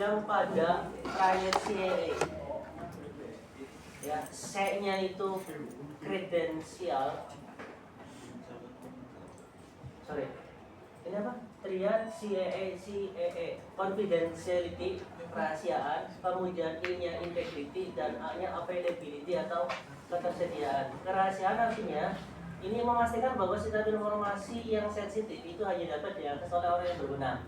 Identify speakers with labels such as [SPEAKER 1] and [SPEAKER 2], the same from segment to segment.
[SPEAKER 1] berpegang pada client CAA. Ya, C-nya itu kredensial. Sorry. Ini apa? Triad CAA, confidentiality, kerahasiaan, kemudian I-nya integrity dan A-nya availability atau ketersediaan. Kerahasiaan artinya ini memastikan bahwa setiap informasi yang sensitif itu hanya dapat diakses oleh orang yang berwenang.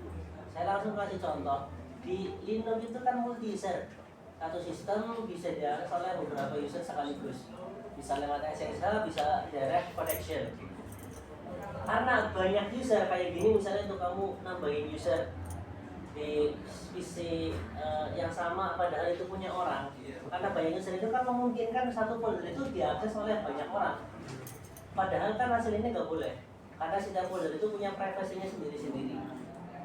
[SPEAKER 1] Saya langsung kasih contoh. Di Linux itu kan multi user. Satu sistem bisa diakses oleh beberapa user sekaligus. Bisa lewat SSH, bisa direct connection. Karena banyak user kayak gini, misalnya untuk kamu nambahin user di PC yang sama padahal itu punya orang, karena banyak user itu kan memungkinkan satu folder itu diakses oleh banyak orang, padahal kan hasilnya nggak boleh karena setiap folder itu punya privasinya sendiri-sendiri.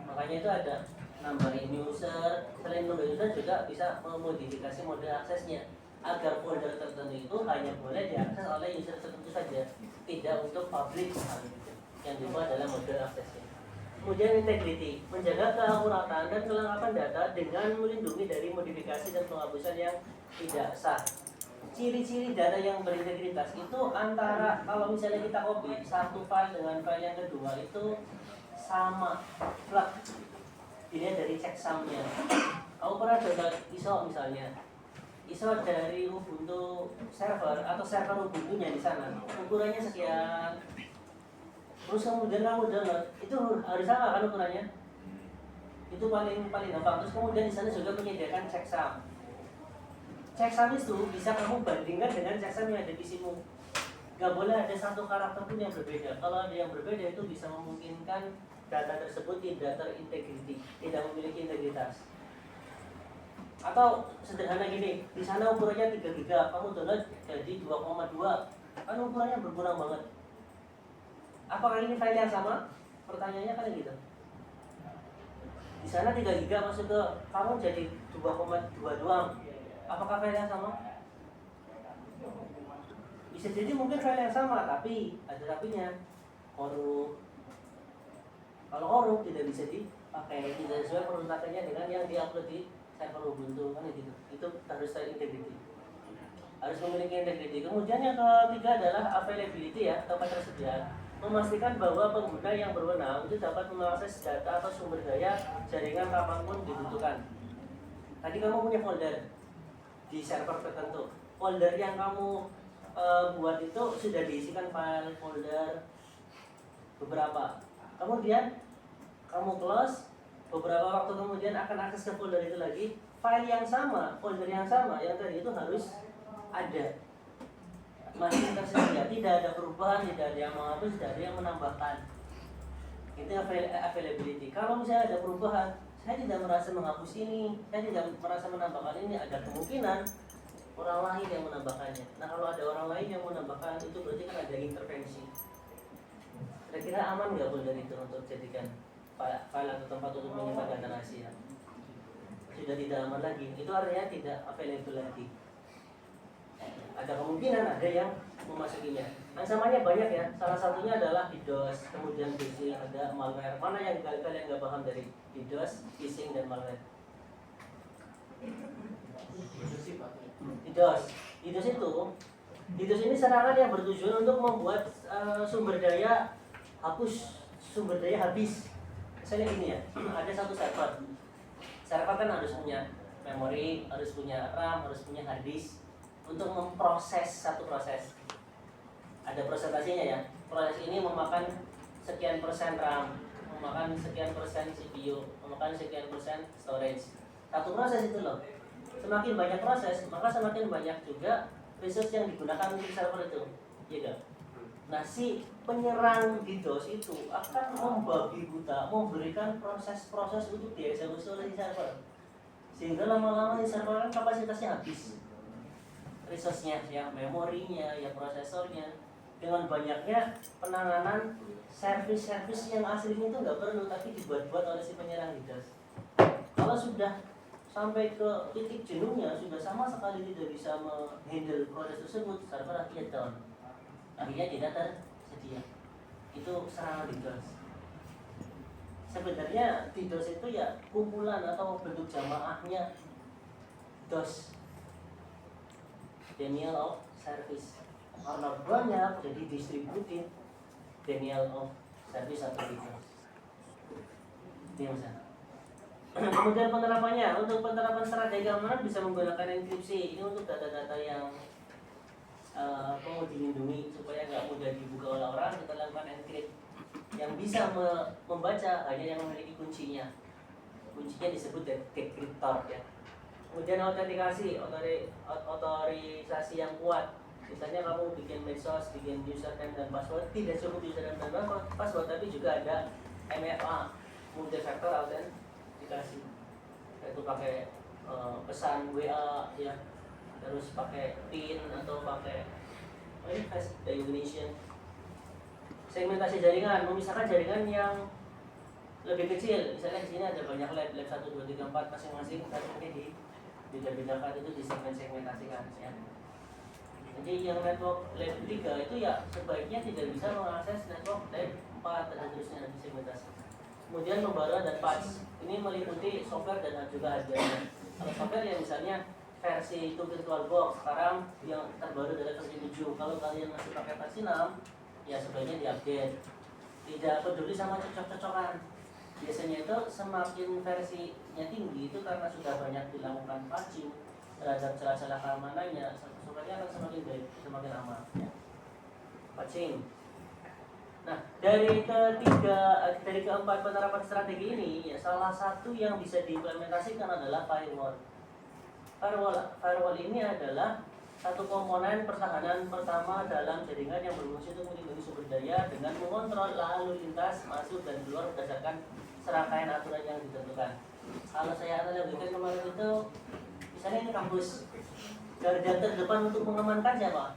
[SPEAKER 1] Makanya itu ada nambahin user. Selain nambahin user juga bisa memodifikasi mode aksesnya agar folder tertentu itu hanya boleh diakses oleh user tertentu saja, tidak untuk publik yang dibuat dalam mode aksesnya. Kemudian integrity, menjaga keakuratan dan kelengkapan data dengan melindungi dari modifikasi dan penghapusan yang tidak sah. Ciri-ciri data yang berintegritas itu antara kalau misalnya kita copy satu file dengan file yang kedua itu sama, plug. Dilihat dari checksumnya. Kamu pernah download ISO misalnya, ISO dari Ubuntu server atau server Ubuntunya di sana, ukurannya sekian. Terus kemudian kamu download, itu harus sama kan ukurannya? Itu paling gampang. Terus kemudian di sana juga menyediakan checksum. Checksum itu bisa kamu bandingkan dengan checksum yang ada di PC-mu. Gak boleh ada satu karakter pun yang berbeda. Kalau ada yang berbeda itu bisa memungkinkan data tersebut tidak terintegriti, tidak memiliki integritas. Atau sederhana gini, di sana ukurannya 3 GB, kamu download jadi 2,2, kan ukurannya berkurang banget. Apakah ini file yang sama? Pertanyaannya kan gitu. Di sana 3 GB masuk ke kamu jadi 2,2 doang. Apakah file yang sama? Bisa jadi mungkin file yang sama, tapi ada tapinya. Korup. Kalau korup tidak bisa dipakai, tidak sesuai peruntukannya dengan yang diupload di server Ubuntu kan gitu. Itu harus terintegrity. Harus memiliki integrity. Kemudian yang ketiga adalah availability ya, atau ketersediaan. Memastikan bahwa pengguna yang berwenang itu dapat mengakses data atau sumber daya jaringan kapanpun dibutuhkan. Tadi kamu punya folder di server tertentu. Folder yang kamu buat itu sudah diisikan file folder beberapa. Kemudian kamu close, beberapa waktu kemudian akan akses ke folder itu lagi. File yang sama, folder yang sama yang tadi itu harus ada, masih tersedia, tidak ada perubahan, tidak ada yang menghapus, tidak ada yang menambahkan. Itu availability. Kalau misalnya ada perubahan, saya tidak merasa menghapus ini, saya tidak merasa menambahkan ini, ada kemungkinan orang lain yang menambahkannya. Nah kalau ada orang lain yang menambahkan itu berarti kan ada intervensi. Kira-kira aman nggak folder itu untuk jadikan file atau tempat untuk menyimpan data rahasia? Sudah tidak aman lagi. Itu artinya tidak available lagi. Ada kemungkinan ada yang memasukinya. Ancamannya banyak ya. Salah satunya adalah DDoS, kemudian phishing, ada malware. Mana yang kalian nggak paham dari DDoS, phishing dan malware? DDoS ini serangan yang bertujuan untuk membuat sumber daya habis. Misalnya ini ya, ada satu server kan harus punya memori, harus punya RAM, harus punya hard disk untuk memproses satu proses. Ada presentasinya ya. Proses ini memakan sekian persen RAM, memakan sekian persen CPU, memakan sekian persen storage. Satu proses itu loh. Semakin banyak proses, maka semakin banyak juga resource yang digunakan untuk server itu. Iya kan? Nah, si penyerang DDoS itu akan membabi buta, memberikan proses-proses untuk dieksekusi oleh server. Sehingga lama-lama di server kan kapasitasnya habis. Resource-nya, ya memorinya, ya prosesornya. Dengan banyaknya penanganan servis-servis yang aslinya itu nggak perlu, tapi dibuat-buat oleh si penyerang DDoS. Kalau sudah sampai ke titik jenuhnya, sudah sama sekali tidak bisa menghandle proses tersebut, server akhirnya down, akhirnya tidak tersedia. Itu serangan DDoS. sebenarnya di DOS itu ya kumpulan atau bentuk jamaahnya DOS, denial of service. Karena banyak jadi distributed denial of service atau DDoS. Ini misalnya. Kemudian penerapannya, untuk penerapan strategi keamanan bisa menggunakan enkripsi. Ini untuk data-data yang mau dilindungi supaya nggak mudah dibuka oleh orang. Kita lakukan enkripsi yang bisa membaca hanya yang memiliki kuncinya. Kuncinya disebut dekriptor ya. Kemudian autentikasi, otorisasi yang kuat. Misalnya kamu bikin medsos, bikin username dan password, tidak cukup username dan password, tapi juga ada MFA, multi-factor authentication. Itu pakai pesan WA ya, terus pakai PIN atau pakai face recognition. Segmentasi jaringan, memisahkan jaringan yang lebih kecil. Misalnya di sini ada banyak lab 1, 2, 3, 4 masing-masing, tapi beda-bedakan itu disegmentasikan ya. Jadi yang network lab 3 itu ya sebaiknya tidak bisa mengakses network lab 4 dan seterusnya disegmentasi. Kemudian membawa dan patch, ini meliputi software dan juga hardware. Kalau software ya misalnya versi itu VirtualBox, sekarang yang terbaru adalah versi 7. Kalau kalian masih pakai versi 6, ya sebaiknya diupdate. Tidak peduli sama cocok-cocokan. Biasanya itu semakin versinya tinggi itu karena sudah banyak dilakukan patching terhadap celah-celah keamanannya, softwarenya akan semakin baik, semakin aman ya. Patching. Nah, dari keempat penerapan strategi ini ya, salah satu yang bisa diimplementasikan adalah firewall. Firewall ini adalah satu komponen pertahanan pertama dalam jaringan yang berfungsi untuk melindungi sumber daya dengan mengontrol lalu lintas masuk dan keluar berdasarkan serangkaian aturan yang ditentukan. Kalau saya analogikan kemarin itu, misalnya ini kampus, garda terdepan untuk mengamankan siapa?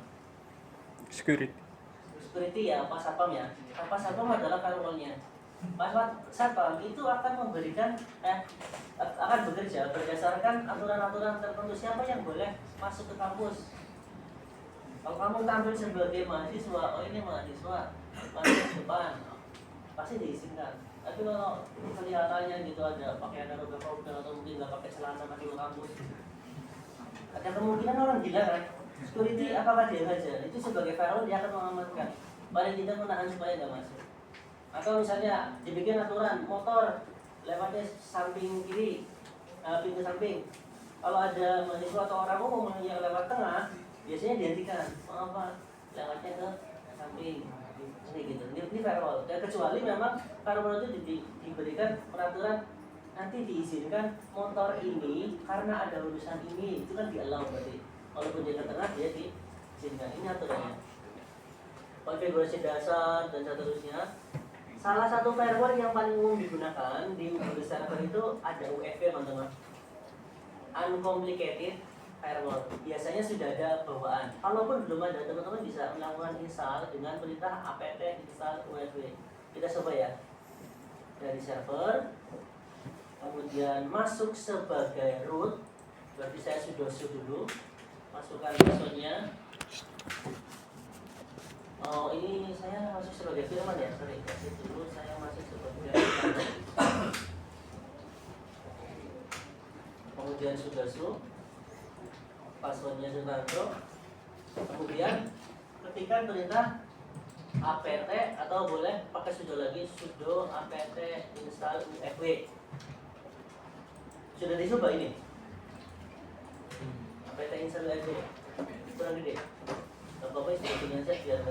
[SPEAKER 1] Security ya, Pak Satpam ya. Pak Satpam adalah firewallnya. Pak Satpam itu akan memberikan akan bekerja berdasarkan aturan-aturan tertentu, siapa yang boleh masuk ke kampus. Kalau kamu tampil sebagai mahasiswa, oh ini mahasiswa masuk ke depan, pasti diizinkan. Tapi kalau kelihatannya gitu ada pakaian robek-robek atau mungkin nggak pakai celana masuk ke kampus, ada kemungkinan orang gila kan. Security apakah dia saja itu sebagai firewall, dia akan mengamankan, paling tidak menahan supaya nggak masuk. Atau misalnya dibikin aturan motor lewatnya samping kiri, pintu samping. Kalau ada mahasiswa atau orang umum yang lewat tengah, biasanya dihentikan. Mengapa? Lewatnya ke samping. Ini gitu. Ini firewall. Dan kecuali memang firewall itu diberikan peraturan nanti diizinkan motor ini karena ada urusan ini, itu kan di-allow berarti. Walaupun dia ke tengah dia diizinkan. Ini aturannya. Konfigurasi dasar dan seterusnya. Salah satu firewall yang paling umum digunakan di Windows Server itu ada UEFI, teman-teman. Uncomplicated firewall. Biasanya sudah ada bawaan. Kalaupun belum ada, teman-teman bisa melakukan install dengan perintah apt install UEFI. Kita coba ya. Dari server, kemudian masuk sebagai root. Berarti saya sudah dulu. Masukkan passwordnya. Oh, ini saya masuk sebagai firman ya, sorry. Dulu saya masuk sebagai firman. Kemudian sudah passwordnya sudah kemudian ketikkan perintah apt atau boleh pakai sudo lagi, sudo apt install UEFI. Sudah dicoba ini? Apt install UEFI kurang gede. Bapak sebetulnya saya biar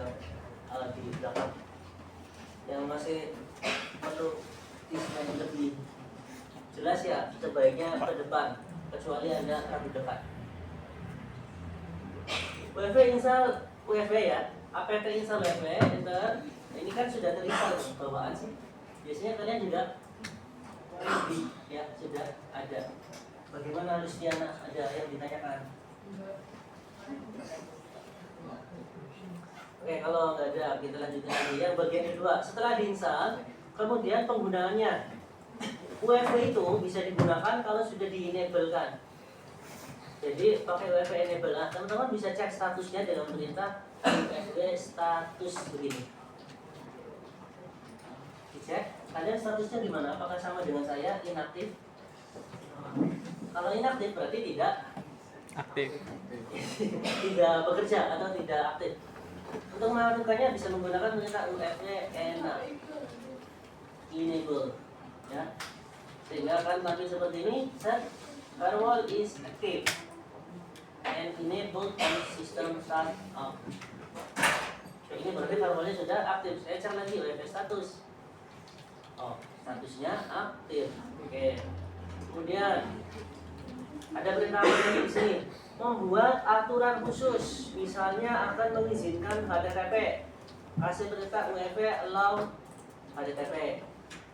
[SPEAKER 1] di belakang yang masih perlu display lebih jelas ya, sebaiknya ke depan kecuali Anda ragu dekat. UEFI install UEFI ya, apt install UEFI enter. Ini kan sudah terinstall bawaan sih. Biasanya kalian juga lebih ya sudah ada. Bagaimana Luciana, ada yang ditanyakan? Oke, kalau nggak ada, kita lanjutkan lagi ya. Bagian kedua, setelah diinstal, kemudian penggunaannya. UEFI itu bisa digunakan kalau sudah di-enablekan. Jadi pakai UEFI enable. Nah, teman-teman bisa cek statusnya dengan perintah UEFI status begini. Dicek. Kalian statusnya gimana? Apakah sama dengan saya, inaktif? Kalau inaktif berarti tidak
[SPEAKER 2] Aktif.
[SPEAKER 1] tidak bekerja atau tidak aktif. Untuk melakukannya bisa menggunakan perintah UFW enable, ya. Sehingga akan tampil seperti ini. Set firewall is active and enabled on system start up. Ini berarti firewallnya sudah aktif. Saya cek lagi UFW status. Oh, statusnya aktif. Oke. Kemudian ada perintah di sini, membuat aturan khusus, misalnya akan mengizinkan HTTP. Kasih perintah UFW allow HTTP.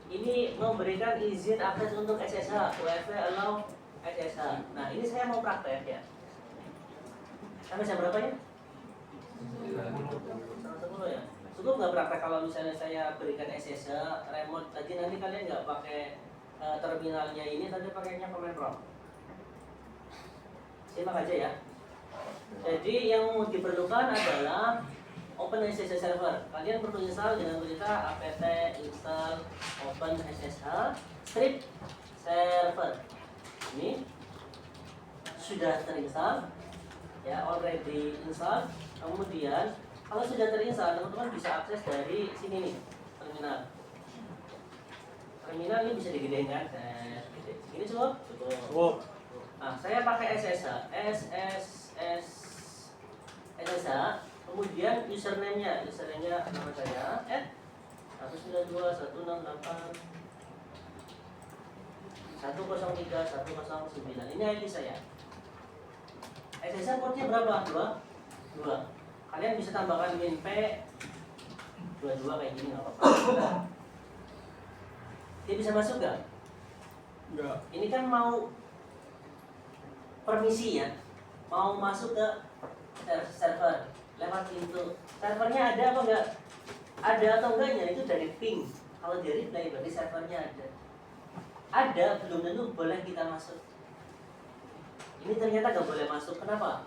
[SPEAKER 1] Ini memberikan izin akses untuk SSH, UFW allow SSH. Nah, ini saya mau praktek ya. Sampai jam berapa ya? 10 ya. Cukup nggak praktek kalau misalnya saya berikan SSH remote tadi, nanti kalian nggak pakai terminalnya ini, tadi pakainya command prompt. Simak aja ya. Jadi yang diperlukan adalah Open SSH server. Kalian perlu install dengan perintah apt install Open SSH script server. Ini sudah terinstall, ya, already install. Kemudian kalau sudah terinstall, teman-teman bisa akses dari sini nih, terminal. Terminal ini bisa digedein kan? Ini cukup? Cukup. Nah, saya pakai SSH, SSH, kemudian username-nya nama saya @192.168.103.109. Ini ID saya. SSH portnya berapa? 2. Kalian bisa tambahkan min P 22 kayak gini, nggak apa-apa. Dia bisa masuk nggak?
[SPEAKER 2] Enggak.
[SPEAKER 1] Ini kan mau permisi ya, mau masuk ke server lewat pintu. Servernya ada apa enggak? Ada atau enggaknya itu dari ping. Kalau dari reply berarti servernya ada. Ada, belum tentu boleh kita masuk. Ini ternyata nggak boleh masuk. Kenapa?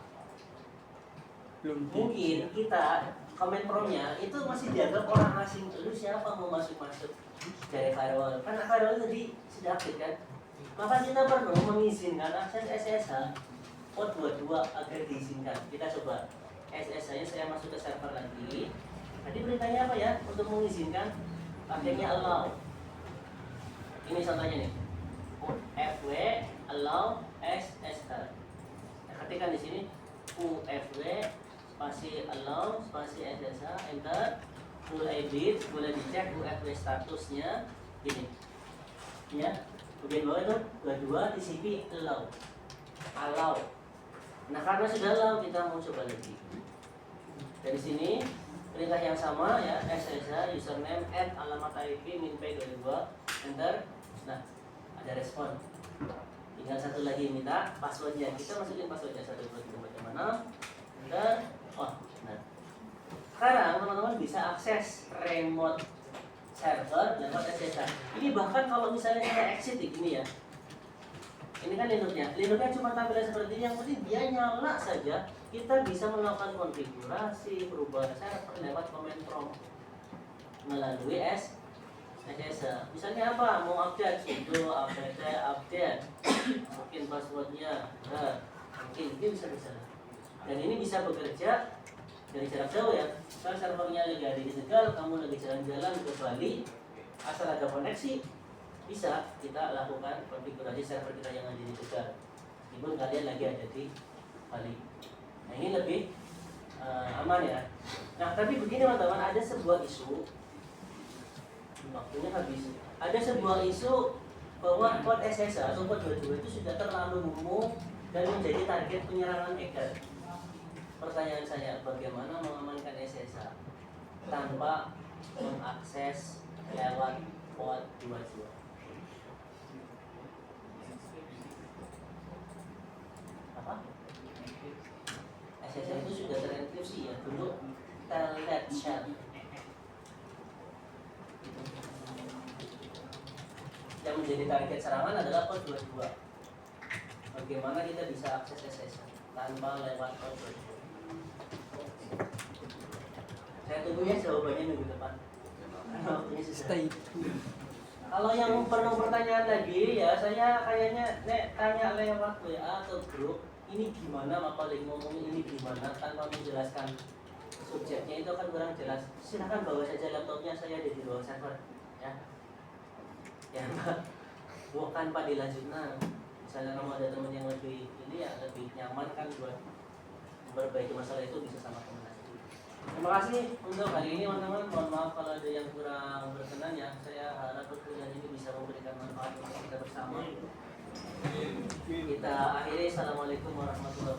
[SPEAKER 1] Mungkin kita comment prompt-nya itu masih dianggap orang asing. Lu siapa mau masuk-masuk dari firewall? Karena firewall tadi sudah aktif kan? Maka kita perlu mengizinkan akses SSH port 22 agar diizinkan. Kita coba SSH-nya, saya masuk ke server lagi. Tadi perintahnya apa ya untuk mengizinkan? Pakainya allow. Ini contohnya nih. UFW allow SSH. Ketikkan di sini UFW spasi allow spasi SSH, enter. Full edit, boleh dicek UFW statusnya gini. Ya. Bagian bawah itu 22 TCP allow. Nah, karena sudah allow, kita mau coba lagi. Dari sini perintah yang sama ya, SSH username @alamat IP min p22, enter. Nah, ada respon. Tinggal satu lagi minta passwordnya. Kita masukin passwordnya 123 macam mana. Enter. Oh, nah. Sekarang teman-teman bisa akses remote server lewat SSH. Ini bahkan kalau misalnya kita exit ini ya, ini kan Linux-nya cuma tampilan seperti ini, yang penting dia nyala saja, kita bisa melakukan konfigurasi perubahan server lewat command prompt melalui SSH. Misalnya apa? Mau update sudo apt update, mungkin passwordnya, mungkin bisa. Dan ini bisa bekerja dari jarak jauh ya. Kalau servernya lagi ada di Tegal, kamu lagi jalan-jalan ke Bali, asal ada koneksi, bisa kita lakukan konfigurasi server kita yang ada di Tegal, meskipun kalian lagi ada di Bali. Nah, ini lebih aman ya. Nah, tapi begini teman-teman, ada sebuah isu, waktunya habis. Ada sebuah isu bahwa port SSH atau port 22 itu sudah terlalu umum dan menjadi target penyerangan hacker. Pertanyaan saya, bagaimana mengamankan SSH tanpa mengakses lewat port 22? Apa? SSH itu sudah terenkripsi ya, dulu telnet shell. Yang menjadi target serangan adalah port 22. Bagaimana kita bisa akses SSH tanpa lewat port 22? Saya tunggu ya jawabannya minggu depan. Karena waktunya sudah.
[SPEAKER 2] Stay tune.
[SPEAKER 1] Kalau yang perlu pertanyaan lagi ya saya kayaknya tanya lewat WA atau grup ini gimana paling ngomongin ini gimana tanpa menjelaskan subjeknya itu kan kurang jelas. Silahkan bawa saja laptopnya, saya ada di ruang server ya. Ya Pak, bukan Pak dilanjutkan. Misalnya kamu ada teman yang lebih ini ya lebih nyaman kan buat memperbaiki masalah itu bisa sama teman. Terima kasih untuk hari ini teman-teman. Mohon maaf kalau ada yang kurang berkenan ya. Saya harap perkuliahan ini bisa memberikan manfaat untuk kita bersama. Kita akhiri. Assalamualaikum warahmatullahi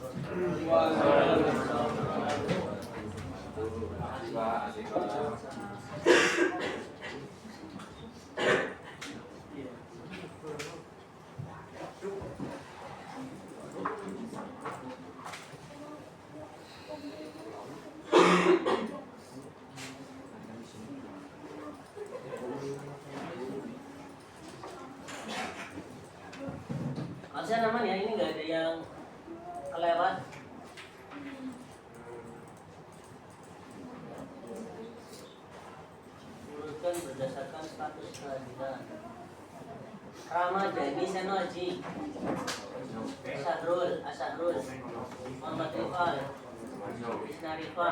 [SPEAKER 1] Absen aman ya, ini nggak ada yang kelewat. Urutkan berdasarkan status kehadiran. Rama Dani Senoji, Asahrul, Muhammad Rifal, Isna Rifa,